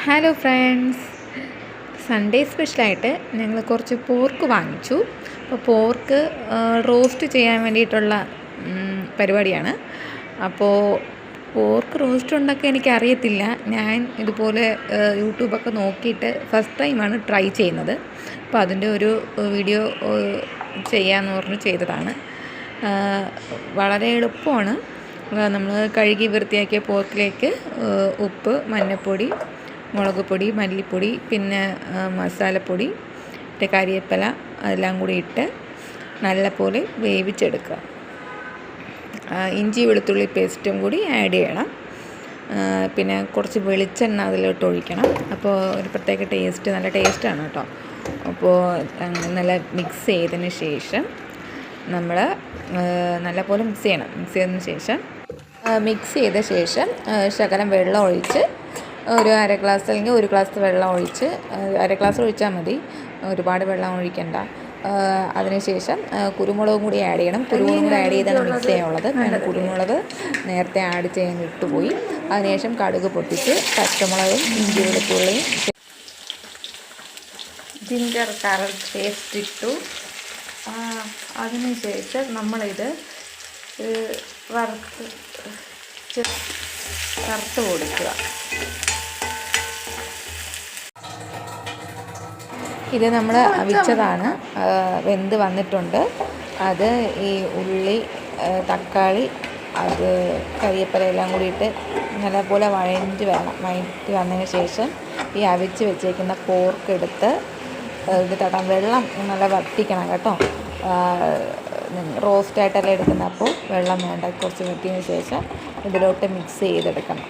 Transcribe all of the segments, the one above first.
Hello friends, Sunday സ്പെഷ്യലായിട്ട് ഞങ്ങൾ കുറച്ച് പോർക്ക് വാങ്ങിച്ചു. അപ്പോൾ പോർക്ക് റോസ്റ്റ് ചെയ്യാൻ വേണ്ടിയിട്ടുള്ള പരിപാടിയാണ്. അപ്പോൾ പോർക്ക് റോസ്റ്റ് ഉണ്ടാക്കാൻ എനിക്കറിയത്തില്ല. ഞാൻ ഇതുപോലെ യൂട്യൂബൊക്കെ നോക്കിയിട്ട് ഫസ്റ്റ് ടൈമാണ് ട്രൈ ചെയ്യുന്നത്. അപ്പോൾ അതിൻ്റെ ഒരു വീഡിയോ ചെയ്യാമെന്ന് പറഞ്ഞ് ചെയ്തതാണ്. വളരെ എളുപ്പമാണ്. നമ്മൾ കഴുകി വൃത്തിയാക്കിയ പോർക്കിലേക്ക് ഉപ്പ്, മഞ്ഞൾപ്പൊടി, മുളക് പൊടി, മല്ലിപ്പൊടി, പിന്നെ മസാലപ്പൊടി, പിന്നെ കരിവേപ്പില അതെല്ലാം കൂടി ഇട്ട് നല്ലപോലെ വേവിച്ചെടുക്കുക. ഇഞ്ചി വെളുത്തുള്ളി പേസ്റ്റും കൂടി ആഡ് ചെയ്യണം. പിന്നെ കുറച്ച് വെളിച്ചെണ്ണ അതിലോട്ട് ഒഴിക്കണം. അപ്പോൾ ഒരു പ്രത്യേക ടേസ്റ്റ്, നല്ല ടേസ്റ്റാണ് കേട്ടോ. അപ്പോൾ നല്ല മിക്സ് ചെയ്തതിന് ശേഷം നമ്മൾ നല്ലപോലെ മിക്സ് ചെയ്യണം. മിക്സ് ചെയ്ത ശേഷം ശകലം വെള്ളം ഒഴിച്ച് ഒരു അര ഗ്ലാസ് അല്ലെങ്കിൽ ഒരു ഗ്ലാസ് വെള്ളം ഒഴിച്ച്, അര ഗ്ലാസ് ഒഴിച്ചാൽ മതി, ഒരുപാട് വെള്ളം ഒഴിക്കണ്ട. അതിനുശേഷം കുരുമുളകും കൂടി ആഡ് ചെയ്യണം. കുരുമുളകും കൂടി ആഡ് ചെയ്താണ് മിക്സ് ചെയ്യാനുള്ളത്. ഞാൻ കുരുമുളക് നേരത്തെ ആഡ് ചെയ്യാൻ ഇട്ടുപോയി. അതിനുശേഷം കടുക് പൊട്ടിച്ച് പച്ചമുളകും ഇഞ്ചി വെളുത്തുള്ളിയും ജിഞ്ചർ ഗാർലിക് പേസ്റ്റ് ഇട്ടു. അതിനുശേഷം നമ്മളിത് വറുത്ത് കൊടുക്കുക. ഇത് നമ്മൾ അവിച്ചതാണ്, വെന്ത് വന്നിട്ടുണ്ട്. അത് ഈ ഉള്ളി, തക്കാളി, അത് കരിവേപ്പില എല്ലാം കൂടിയിട്ട് നല്ലപോലെ വഴറ്റി വന്നതിന് ശേഷം ഈ അവിച്ച് വെച്ചേക്കുന്ന പോർക്ക് എടുത്ത് ഇത് തട്ടാൻ വെള്ളം നല്ല വറ്റിക്കണം കേട്ടോ. റോസ്റ്റായിട്ടെല്ലാം എടുക്കുന്നപ്പോൾ വെള്ളം വേണ്ട, കുറച്ച് വറ്റിയതിന് ശേഷം ഇതിലോട്ട് മിക്സ് ചെയ്തെടുക്കണം.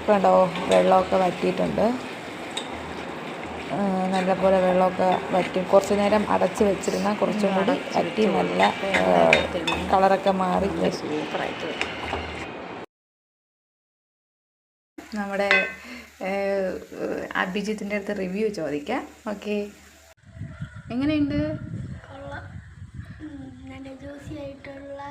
കണ്ടോ, വെള്ളമൊക്കെ വറ്റിയിട്ടുണ്ട്. നല്ലപോലെ വെള്ളമൊക്കെ വറ്റി കുറച്ച് നേരം അടച്ച് വെച്ചിരുന്നാൽ കുറച്ചും കൂടി വറ്റി നല്ല കളറൊക്കെ മാറി സൂപ്പറായിട്ട്. നമ്മുടെ അഭിജിത്തിൻ്റെ അടുത്ത് റിവ്യൂ ചോദിക്കാം. ഓക്കെ, എങ്ങനെയുണ്ട്? നല്ല ജ്യൂസി ആയിട്ടുള്ള